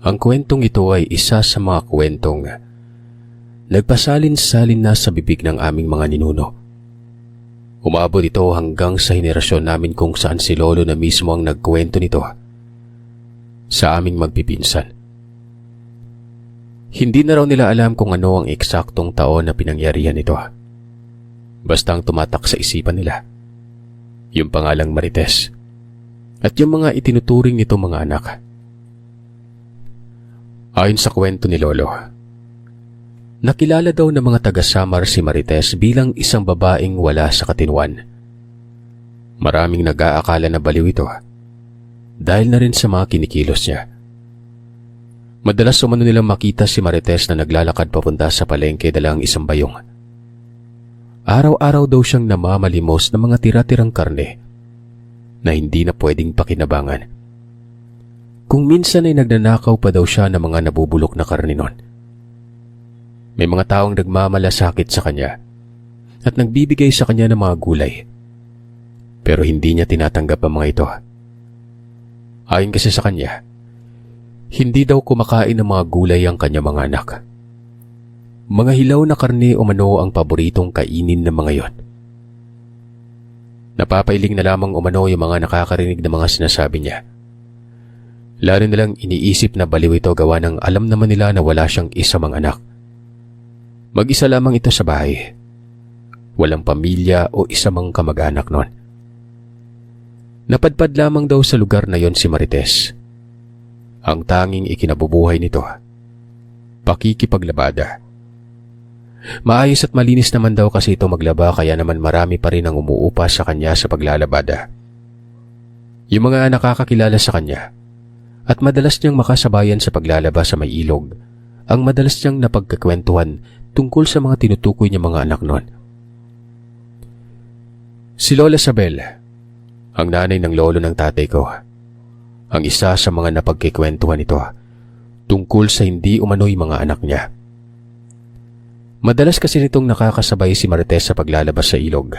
Ang kwentong ito ay isa sa mga kwentong nagpasalin-salin na sa bibig ng aming mga ninuno. Umabot ito hanggang sa henerasyon namin kung saan si Lolo na mismo ang nagkwento nito sa aming magpipinsan. Hindi na raw nila alam kung ano ang eksaktong taon na pinangyarihan nito. Basta ang tumatak sa isipan nila, yung pangalang Marites at yung mga itinuturing nito mga anak. Ayon sa kwento ni Lolo, nakilala daw ng mga taga-Samar si Marites bilang isang babaeng wala sa katinuan. Maraming nag-aakala na baliw ito dahil na rin sa mga kinikilos niya. Madalas umano nilang makita si Marites na naglalakad papunta sa palengke dala ang isang bayong. Araw-araw daw siyang namamalimos ng mga tira-tirang karne na hindi na pwedeng pakinabangan. Kung minsan ay nagnanakaw pa daw siya ng mga nabubulok na karne nun. May mga taong nagmamalasakit sa kanya at nagbibigay sa kanya ng mga gulay. Pero hindi niya tinatanggap ang mga ito. Ayon kasi sa kanya, hindi daw kumakain ng mga gulay ang kanya mga anak. Mga hilaw na karne umano ang paboritong kainin ng mga yon. Napapailing na lamang umano yung mga nakakarinig ng mga sinasabi niya. Lalo nilang iniisip na baliw ito gawa ng alam naman nila na wala siyang isa mang anak. Mag-isa lamang ito sa bahay. Walang pamilya o isa mang kamag-anak nun. Napadpad lamang daw sa lugar na yon si Marites. Ang tanging ikinabubuhay nito, pakikipaglabada. Maayos at malinis naman daw kasi ito maglaba kaya naman marami pa rin ang umuupa sa kanya sa paglalabada. Yung mga nakakakilala sa kanya at madalas niyang makasabayan sa paglalaba sa may ilog, ang madalas niyang napagkakwentuhan tungkol sa mga tinutukoy niya mga anak nun. Si Lola Sabel, ang nanay ng lolo ng tatay ko, ang isa sa mga napagkikwentuhan ito tungkol sa hindi umano'y mga anak niya. Madalas kasi nitong nakakasabay si Marites sa paglalabas sa ilog.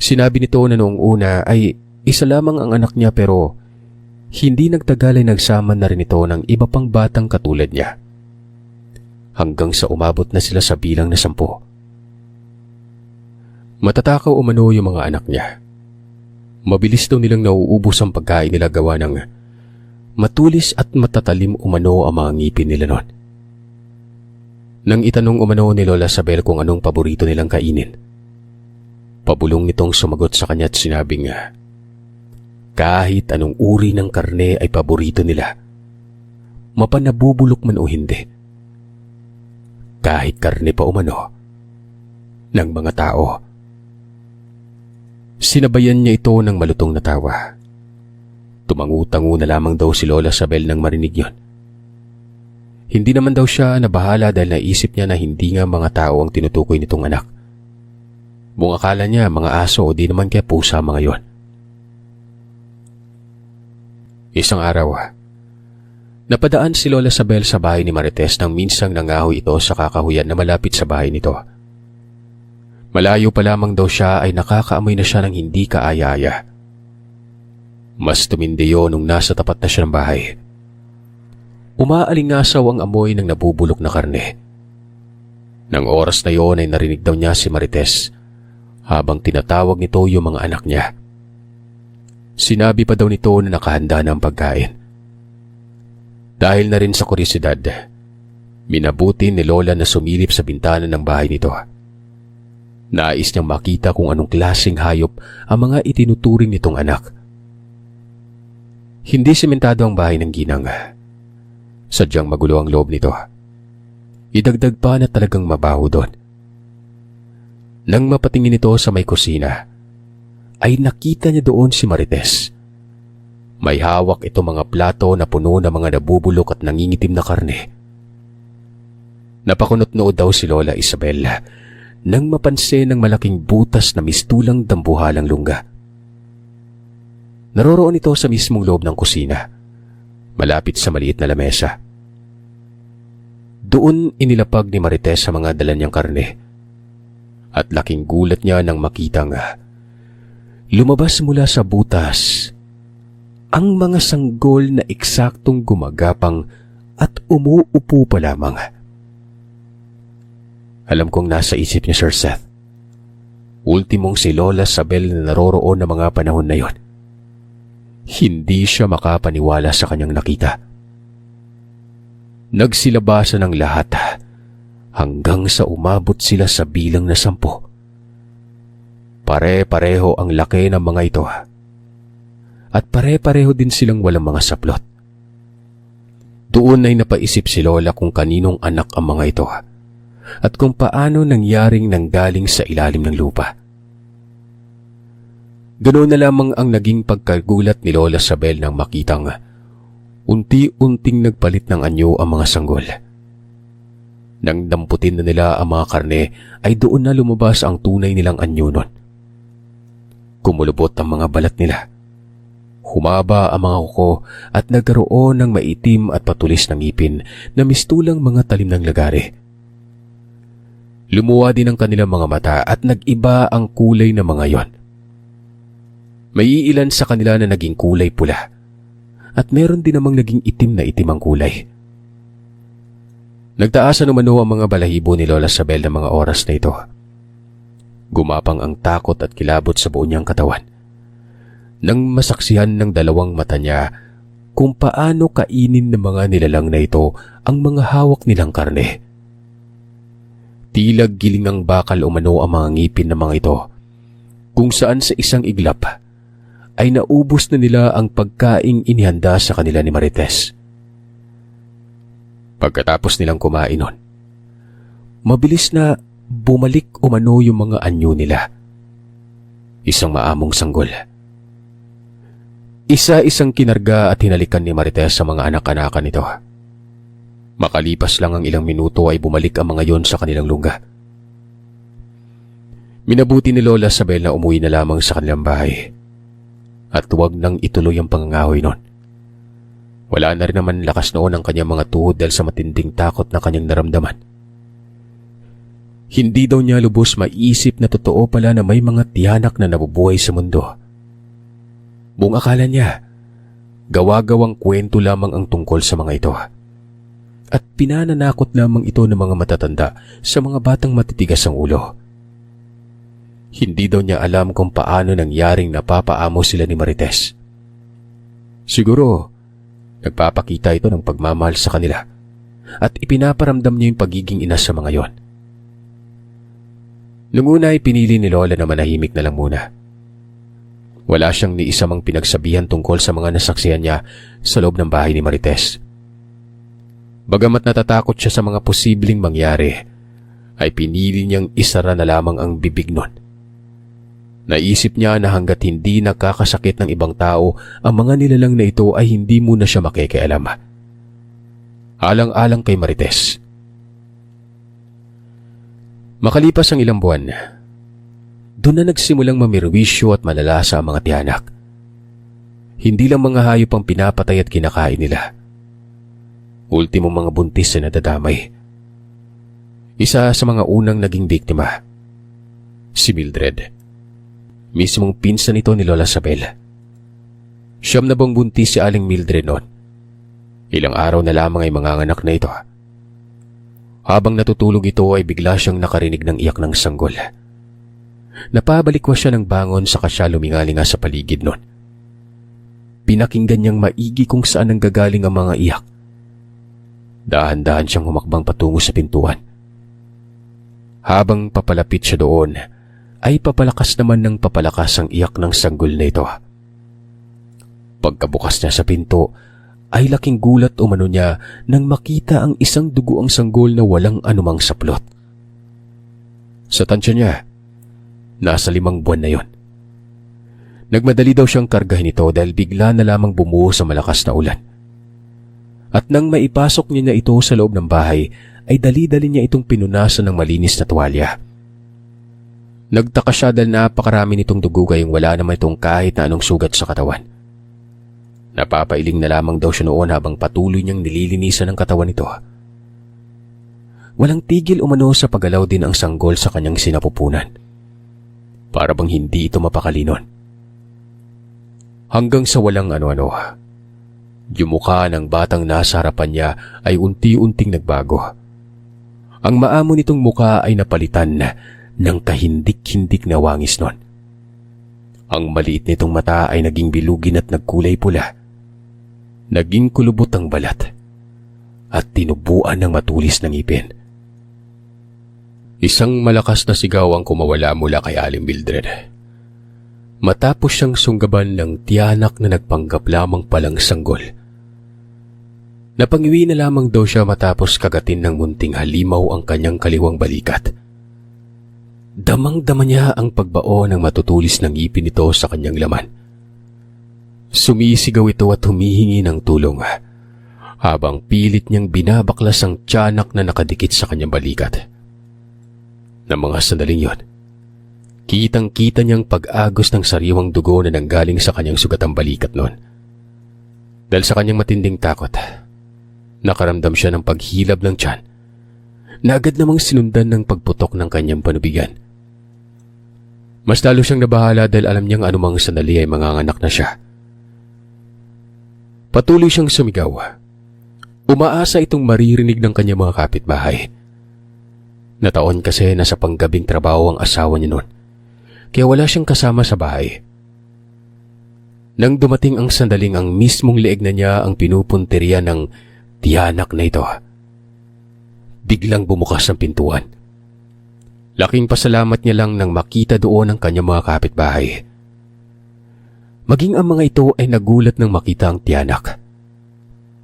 Sinabi nito na noong una ay isa lamang ang anak niya pero hindi nagtagal ay nagsama na rin ito ng iba pang batang katulad niya. Hanggang sa umabot na sila sa bilang na 10. Matatakaw umano yung mga anak niya. Mabilis daw nilang nauubos ang pagkain nila gawa ng matulis at matatalim umano ang mga ngipin nila nun. Nang itanong umano ni Lola Sabel kung anong paborito nilang kainin, pabulong nitong sumagot sa kanya at sinabing kahit anong uri ng karne ay paborito nila, mapanabubulok man o hindi. Kahit karne pa umano ng mga tao. Sinabayan niya ito ng malutong na tawa. Tumangu-tangu na lamang daw si Lola Sabel nang marinig yon. Hindi naman daw siya nabahala dahil naisip niya na hindi nga mga tao ang tinutukoy nitong anak. Buong akala niya mga aso o di naman kaya pusa mga yon. Isang araw, napadaan si Lola Sabel sa bahay ni Marites nang minsang nangahoy ito sa kakahuyan na malapit sa bahay nito. Malayo pa lamang daw siya ay nakakaamoy na siya ng hindi kaaya-aya. Mas tumindi yun nung nasa tapat na siya ng bahay. Umaalingasaw ang amoy ng nabubulok na karne. Nang oras na yon ay narinig daw niya si Marites habang tinatawag nito yung mga anak niya. Sinabi pa daw nito na nakahanda na ang pagkain. Dahil na rin sa kuryosidad, minabuti ni Lola na sumilip sa bintana ng bahay nito. Nais niyang makita kung anong klaseng hayop ang mga itinuturing nitong anak. Hindi sementado ang bahay ng ginang. Sadyang magulo ang loob nito. Idagdag pa na talagang mabaho doon. Nang mapatingin ito sa may kusina, ay nakita niya doon si Marites. May hawak ito mga plato na puno ng mga nabubulok at nangingitim na karne. Napakunot-nood daw si Lola Isabel nang mapansin ng malaking butas na mistulang dambuhalang lungga. Naroroon ito sa mismong loob ng kusina, malapit sa maliit na lamesa. Doon inilapag ni Marites sa mga dala niyang karne. At laking gulat niya nang makitang lumabas mula sa butas ang mga sanggol na eksaktong gumagapang at umuupo pa lamang. Alam kong nasa isip niya, Sir Seth. Ultimong si Lola Sabel na naroroon na mga panahon na yon. Hindi siya makapaniwala sa kanyang nakita. Nagsilabasan ang lahat hanggang sa umabot sila sa bilang na 10. Pare-pareho ang laki ng mga ito at pare-pareho din silang walang mga saplot. Doon ay napaisip si Lola kung kaninong anak ang mga ito at kung paano nangyaring nanggaling sa ilalim ng lupa. Ganoon na lamang ang naging pagkagulat ni Lola Sabel nang makitang unti-unting nagpalit ng anyo ang mga sanggol. Nang damputin na nila ang mga karne ay doon na lumabas ang tunay nilang anyo nun. Kumulubot ang mga balat nila. Humaba ang mga kuko at nagkaroon ng maitim at patulis na ngipin na mistulang mga talim ng lagari. Lumuwa din ang kanilang mga mata at nag-iba ang kulay ng mga yon. May iilan sa kanila na naging kulay pula at meron din namang naging itim na itim ang kulay. Nagtaasan umano ang mga balahibo ni Lola Sabel ng mga oras na ito. Gumapang ang takot at kilabot sa buo niyang katawan. Nang masaksihan ng dalawang mata niya kung paano kainin ng mga nilalang na ito ang mga hawak nilang karne. Tila giling ng bakal umano ang mga ngipin ng mga ito, kung saan sa isang iglap ay naubos na nila ang pagkaing inihanda sa kanila ni Marites. Pagkatapos nilang kumain nun, mabilis na bumalik umano yung mga anyo nila. Isang maamong sanggol. Isa-isang kinarga at hinalikan ni Marites sa mga anak-anakan nito. Makalipas lang ang ilang minuto ay bumalik ang mga yon sa kanilang lungga. Minabuti ni Lola Sabel na umuwi na lamang sa kanilang bahay at huwag nang ituloy ang pangangahoy nun. Wala na rin naman lakas noon ang kanyang mga tuhod dahil sa matinding takot na kanyang naramdaman. Hindi daw niya lubos maisip na totoo pala na may mga tiyanak na nabubuhay sa mundo. Buong akala niya, gawa-gawang kwento lamang ang tungkol sa mga ito. At pinananakot lamang ito ng mga matatanda sa mga batang matitigas ang ulo. Hindi daw niya alam kung paano nangyaring napapaamo sila ni Marites. Siguro, nagpapakita ito ng pagmamahal sa kanila at ipinaparamdam niya yung pagiging ina sa mga yon. Nung una ay pinili ni Lola na manahimik na lang muna. Wala siyang ni isa mang pinagsabihan tungkol sa mga nasaksihan niya sa loob ng bahay ni Marites. Bagamat natatakot siya sa mga posibleng mangyari, ay pinili niyang isara na lamang ang bibig nun. Naisip niya na hanggat hindi nakakasakit ng ibang tao ang mga nilalang na ito ay hindi muna siya makikialam. Alang-alang kay Marites. Makalipas ang ilang buwan, doon na nagsimulang mamirwisyo at malalasa ang mga tiyanak. Hindi lang mga hayop ang pinapatay at kinakain nila. Ultimo mga buntis na nadadamay. Isa sa mga unang naging biktima, si Mildred. Mismong pinsan nito ni Lola Sabel. Siyam na bang buntis si Aling Mildred noon. Ilang araw na lamang ay manganganak na ito. Habang natutulog ito ay bigla siyang nakarinig ng iyak ng sanggol. Napabalikwas siya ng bangon saka siya lumingalinga sa paligid noon. Pinakinggan niyang maigi kung saan nanggagaling ang mga iyak. Dahan-dahan siyang humakbang patungo sa pintuan. Habang papalapit siya doon, ay papalakas naman ng papalakas ang iyak ng sanggol na ito. Pagkabukas niya sa pinto, ay laking gulat umano niya nang makita ang isang duguang sanggol na walang anumang saplot. Sa tansya niya, nasa 5 buwan na yon. Nagmadali daw siyang kargahin ito dahil bigla na lamang bumuho sa malakas na ulan. At nang maipasok niya na ito sa loob ng bahay, ay dali-dali niya itong pinunasan ng malinis na tuwalya. Nagtaka siya dahil napakarami nitong dugo gayong wala naman itong kahit na anong sugat sa katawan. Napapailing na lamang daw siya noon habang patuloy niyang nililinisan ang katawan nito. Walang tigil umano sa paggalaw din ang sanggol sa kanyang sinapupunan. Para bang hindi ito mapakalinon. hanggang sa walang ano-ano. Yung mukha ng batang nasa harapan niya ay unti-unting nagbago. Ang maamo nitong mukha ay napalitan ng kahindik-hindik na wangis nun. Ang maliit nitong mata ay naging bilugin at nagkulay pula. Naging kulubot ang balat at tinubuan ng matulis ng ngipin. Isang malakas na sigaw ang kumawala mula kay Aling Mildred. Matapos siyang sunggaban ng tiyanak na nagpanggap lamang palang sanggol. Napangiwi na lamang daw siya matapos kagatin ng munting halimaw ang kanyang kaliwang balikat. Damang-dama niya ang pagbao ng matutulis ng ngipin nito sa kanyang laman. Sumisigaw ito at humihingi ng tulong habang pilit niyang binabaklas ang tiyanak na nakadikit sa kanyang balikat. Ng mga sandaling yon, kitang-kita niyang pag-agos ng sariwang dugo na nanggaling sa kanyang sugatang balikat noon. Dahil sa kanyang matinding takot, nakaramdam siya ng paghilab ng tiyan na agad namang sinundan ng pagputok ng kanyang panubigan. Mas lalo siyang nabahala dahil alam niyang anumang sandali ay manganganak na siya. Patuloy siyang sumigaw. Umaasa itong maririnig ng kanyang mga kapitbahay. Nataon kasi na sa panggabing trabaho ang asawa niya noon, kaya wala siyang kasama sa bahay. Nang dumating ang sandaling ang mismong leeg na niya ang pinupunteriya ng tiyanak na ito, biglang bumukas ang pintuan. Laking pasalamat niya lang nang makita doon ang kanyang mga kapitbahay. Maging ang mga ito ay nagulat nang makita ang tiyanak.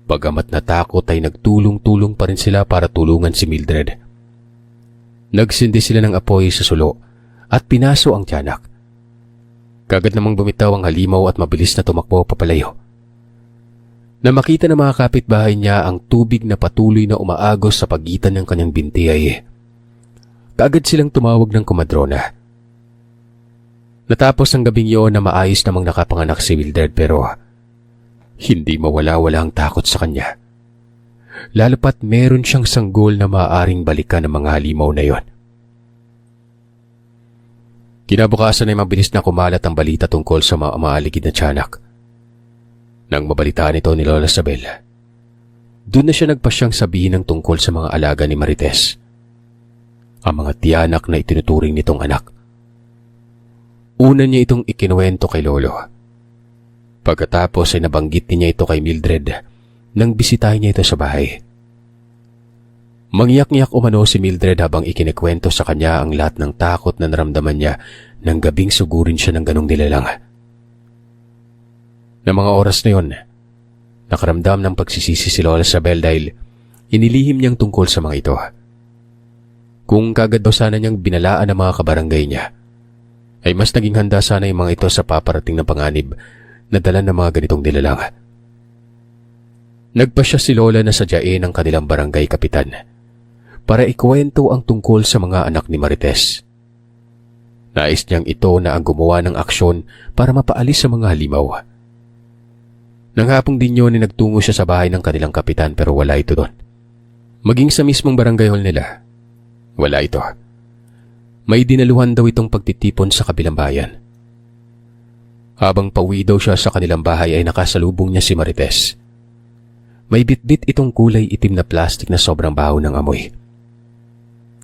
Bagamat natakot ay nagtulong-tulong pa rin sila para tulungan si Mildred. Nagsindi sila ng apoy sa sulo at pinaso ang tiyanak. Kagad namang bumitaw ang halimaw at mabilis na tumakbo papalayo. Na makita ng mga kapitbahay niya ang tubig na patuloy na umaagos sa pagitan ng kanyang binti ay kaagad silang tumawag ng komadrona. Natapos ang gabing yun na maayos namang nakapanganak si Mildred pero hindi mawala-wala ang takot sa kanya. Lalo pat meron siyang sanggol na maaaring balikan ng mga halimaw na yon. Kinabukasan ay mabilis na kumalat ang balita tungkol sa mga maaligid na tiyanak. Nang mabalitaan ito ni Lola Sabel, doon na siya nagpasyang sabihin ng tungkol sa mga alaga ni Marites, ang mga tiyanak na itinuturing nitong anak. Una niya itong ikinuwento kay Lolo. Pagkatapos ay nabanggit niya ito kay Mildred nang bisitahin niya ito sa bahay. Mangyak-ngyak umano si Mildred habang ikinikwento sa kanya ang lahat ng takot na naramdaman niya nang gabing sugurin siya ng ganong nilalang. Na mga oras na yon, nakaramdam ng pagsisisi si Lola Sabel dahil inilihim niyang tungkol sa mga ito. Kung kagad daw sana niyang binalaan ang mga kabarangay niya, ay mas naging handa sana yung mga ito sa paparating na panganib na dala ng mga ganitong nilalang. Nagpasya si Lola na sadyain ang kanilang barangay kapitan para ikwento ang tungkol sa mga anak ni Marites. Nais niyang ito na ang gumawa ng aksyon para mapaalis sa mga halimaw. Nang hapong din yun ay nagtungo siya sa bahay ng kanilang kapitan pero wala ito doon. Maging sa mismong barangay hall nila, wala ito. May dinaluhan daw itong pagtitipon sa kabilang bayan. Habang pauwi daw siya sa kanilang bahay ay nakasalubong niya si Marites. May bitbit itong kulay itim na plastik na sobrang baho ng amoy.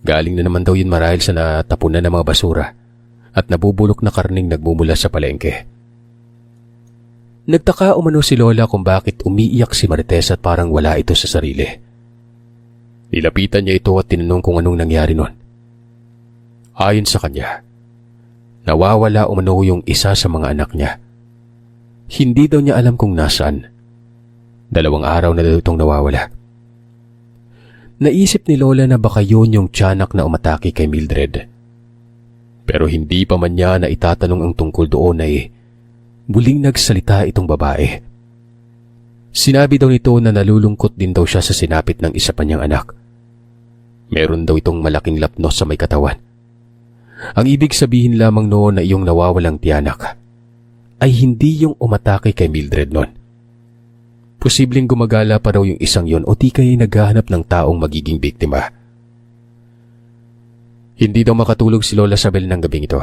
Galing na naman daw yun marahil sa natapunan ng mga basura at nabubulok na karning nagmumula sa palengke. Nagtaka umano si Lola kung bakit umiiyak si Marites at parang wala ito sa sarili. Nilapitan niya ito at tinanong kung anong nangyari nun. Ayon sa kanya, nawawala umano yung isa sa mga anak niya. Hindi daw niya alam kung nasaan. 2 araw na daw itong nawawala. Naisip ni Lola na baka yun yung tiyanak na umatake kay Mildred. Pero hindi pa man niya na itatanong ang tungkol doon ay muling nagsalita itong babae. Sinabi daw nito na nalulungkot din daw siya sa sinapit ng isa pa niyang anak. Meron daw itong malaking lapnos sa may katawan. Ang ibig sabihin lamang noon na iyong nawawalang tiyanak ay hindi yung umatake kay Mildred noon. Posibleng gumagala pa raw yung isang yon o di kaya naghahanap ng taong magiging biktima. Hindi daw makatulog si Lola Sabel ng gabing ito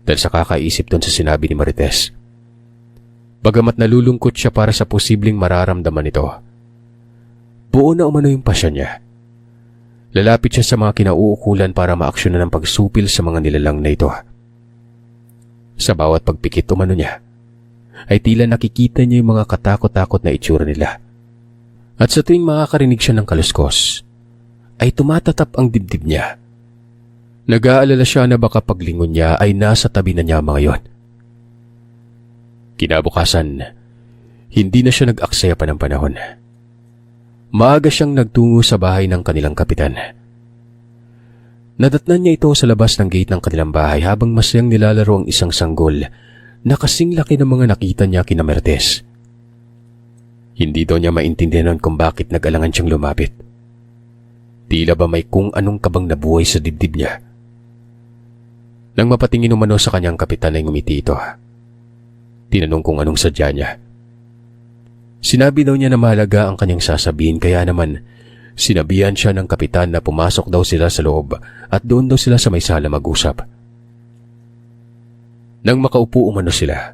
dahil sa kakaisip doon sa sinabi ni Marites. Bagamat nalulungkot siya para sa posibleng mararamdaman nito, buo na umano yung pasya niya. Lalapit siya sa mga kinauukulan para maaksyonan ng pagsupil sa mga nilalang na ito. Sa bawat pagpikit umano niya, ay tila nakikita niya yung mga katakot-takot na itsura nila. At sa tuwing makakarinig siya ng kaluskos, ay tumatatap ang dibdib niya. Nag-aalala siya na baka paglingon niya ay nasa tabi na niya mga yon. Kinabukasan, hindi na siya nag-aksaya pa ng panahon. Maaga siyang nagtungo sa bahay ng kanilang kapitan. Nadatnan niya ito sa labas ng gate ng kanilang bahay habang masayang nilalaro ang isang sanggol na kasing laki ng mga nakita niya kina Mertes. Hindi daw niya maintindihan kung bakit nag-alangan siyang lumapit. Tila ba may kung anong kabang nabuhay sa dibdib niya. Nang mapatingin umano sa kanyang kapitan ay ngumiti ito. Tinanong kung anong sadya niya. Sinabi daw niya na mahalaga ang kanyang sasabihin kaya naman sinabihan siya ng kapitan na pumasok daw sila sa loob at doon daw sila sa may sala mag-usap. Nang makaupo umano sila,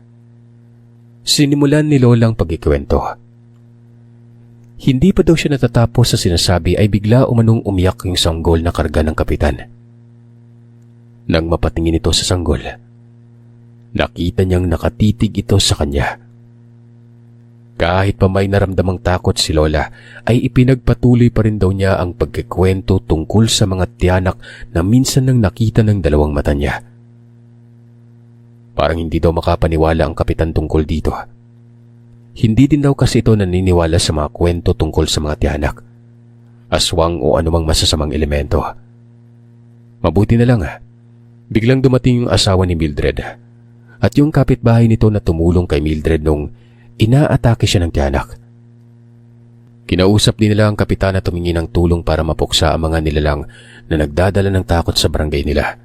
sinimulan ni Lola ang pagkikwento. Hindi pa daw siya natatapos sa sinasabi ay bigla umanong umiyak yung sanggol na karga ng kapitan. Nang mapatingin ito sa sanggol, nakita niyang nakatitig ito sa kanya. Kahit pa may naramdamang takot si Lola, ay ipinagpatuloy pa rin daw niya ang pagkikwento tungkol sa mga tiyanak na minsan nang nakita ng dalawang mata niya. Parang hindi daw makapaniwala ang kapitan tungkol dito. Hindi din daw kasi ito naniniwala sa mga kwento tungkol sa mga tiyanak, aswang o anumang masasamang elemento. Mabuti na lang biglang dumating yung asawa ni Mildred at yung kapitbahay nito na tumulong kay Mildred nung inaatake siya ng tiyanak. Kinausap din nila ang kapitan na tumingin ng tulong para mapuksa ang mga nilalang na nagdadala ng takot sa barangay nila.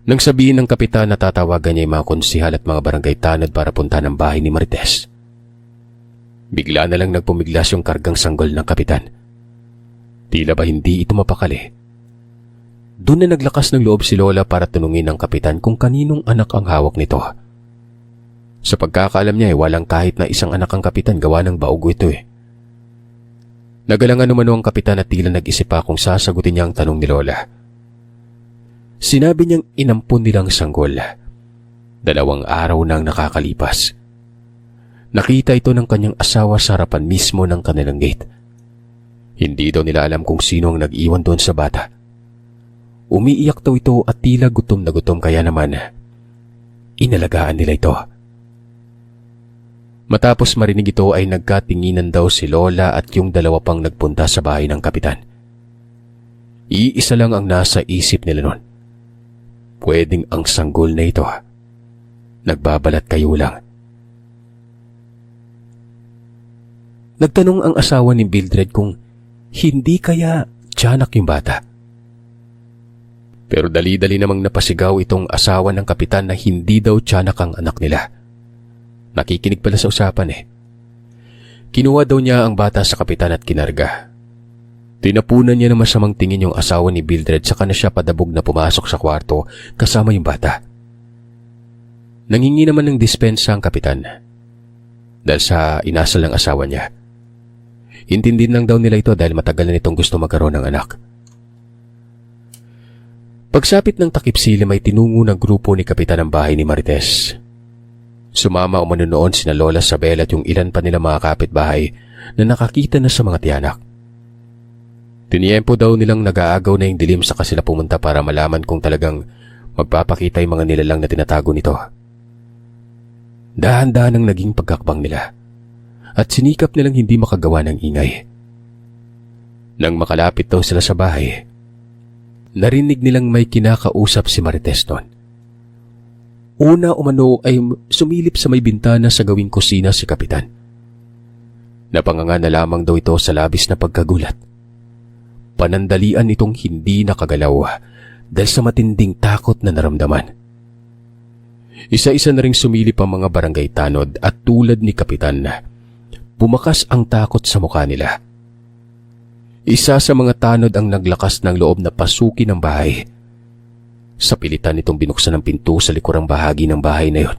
Nang sabihin ng kapitan na tatawagan niya yung mga konsihal at mga barangay tanod para punta ng bahay ni Marites, bigla na lang nagpumiglas yung kargang sanggol ng kapitan. Tila ba hindi ito mapakali? Doon na naglakas ng loob si Lola para tanungin ng kapitan kung kaninong anak ang hawak nito. Sa pagkakaalam niya walang kahit na isang anak ang kapitan, gawa ng baog ito Nagalangan naman ang kapitan at tila nag-isip pa kung sasagutin niya ang tanong ni Lola. Sinabi niyang inampun nilang sanggol. 2 araw nang nakakalipas. Nakita ito ng kanyang asawa sa harapan mismo ng kanilang gate. Hindi daw nila alam kung sino ang nag-iwan doon sa bata. Umiiyak daw ito at tila gutom na gutom kaya naman inalagaan nila ito. Matapos marinig ito ay nagkatinginan daw si Lola at yung 2 pang nagpunta sa bahay ng kapitan. Iisa lang ang nasa isip nila noon. Pwedeng ang sanggol na ito. Nagbabalat kayo lang. Nagtanong ang asawa ni Mildred kung hindi kaya tiyanak yung bata. Pero dali-dali namang napasigaw itong asawa ng kapitan na hindi daw tiyanak ang anak nila. Nakikinig pala sa usapan Kinuha daw niya ang bata sa kapitan at kinarga. Tinapunan niya ng masamang tingin yung asawa ni Mildred saka na siya padabog na pumasok sa kwarto kasama yung bata. Nangingi naman ng dispensa ang kapitan dahil sa inasal ng asawa niya. Intindin lang daw nila ito dahil matagal na nitong gusto magkaroon ng anak. Pagsapit ng takip silim ay tinungo ng grupo ni kapitan ang bahay ni Marites. Sumama umano noon sina Lola Sabel at yung ilan pa nila mga kapitbahay na nakakita na sa mga tiyanak. Tiniyempo daw nilang nag-aagaw na yung dilim sa sila pumunta para malaman kung talagang magpapakita yung mga nilalang na tinatago nito. Dahan-dahan ang naging pagkakbang nila at sinikap nilang hindi makagawa ng ingay. Nang makalapit daw sila sa bahay, narinig nilang may kinakausap si Marites noon. Una umano ay sumilip sa may bintana sa gawing kusina si kapitan. Napanganga na lamang daw ito sa labis na pagkagulat. Panandalian itong hindi nakagalaw dahil sa matinding takot na naramdaman. Isa-isa na ring sumilip ang mga barangay tanod at tulad ni kapitan bumakas ang takot sa mukha nila. Isa sa mga tanod ang naglakas ng loob na pasukin ang bahay. Sa pilitan nitong binuksan ang pinto sa likurang bahagi ng bahay na yon,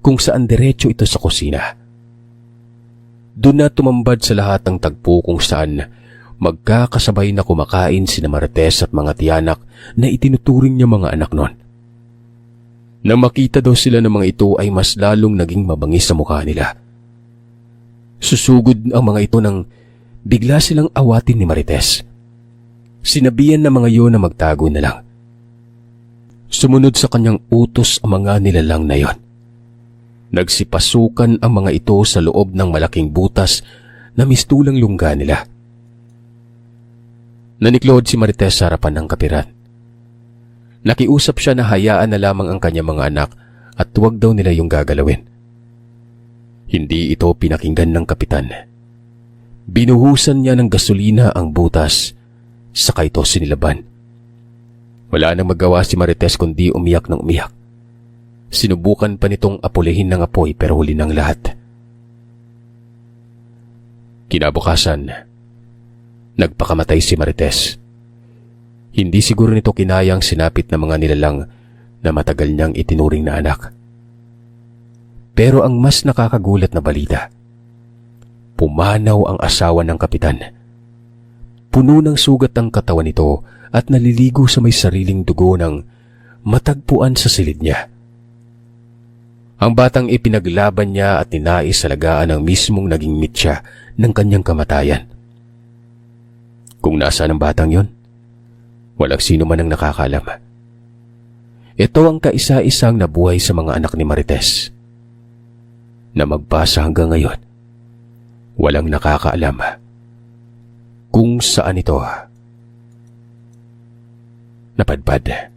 kung saan diretso ito sa kusina. Doon na tumambad sa lahat ng tagpo kung saan magkakasabay na kumakain sina Marites at mga tiyanak na itinuturing niya mga anak nun. Nang makita daw sila ng mga ito ay mas lalong naging mabangis sa mukha nila. Susugod ang mga ito nang bigla silang awatin ni Marites. Sinabihan ng mga iyon na magtago na lang. Sumunod sa kanyang utos ang mga nilalang na yon. Nagsipasukan ang mga ito sa loob ng malaking butas na mistulang lungga nila. Naniklod si Marites sa harapan ng kapiran. Nakiusap siya na hayaan na lamang ang kanyang mga anak at huwag daw nila yung gagalawin. Hindi ito pinakinggan ng kapitan. Binuhusan niya ng gasolina ang butas, saka ito sinilaban. Wala nang magawa si Marites kundi umiyak ng umiyak. Sinubukan pa nitong apulihin ng apoy pero huli ng lahat. Kinabukasan, nagpakamatay si Marites. Hindi siguro nito kinayang sinapit ng mga nilalang na matagal niyang itinuring na anak. Pero ang mas nakakagulat na balita, pumanaw ang asawa ng kapitan. Puno ng sugat ang katawan nito at naliligo sa may sariling dugo ng matagpuan sa silid niya. Ang batang ipinaglaban niya at ninais sa lagaan ang mismong naging mitya ng kanyang kamatayan. Kung nasaan ang batang yon, walang sino man ang nakakaalam. Ito ang kaisa-isang nabuhay sa mga anak ni Marites, na magpasa hanggang ngayon. Walang nakakaalam kung saan ito napadpad.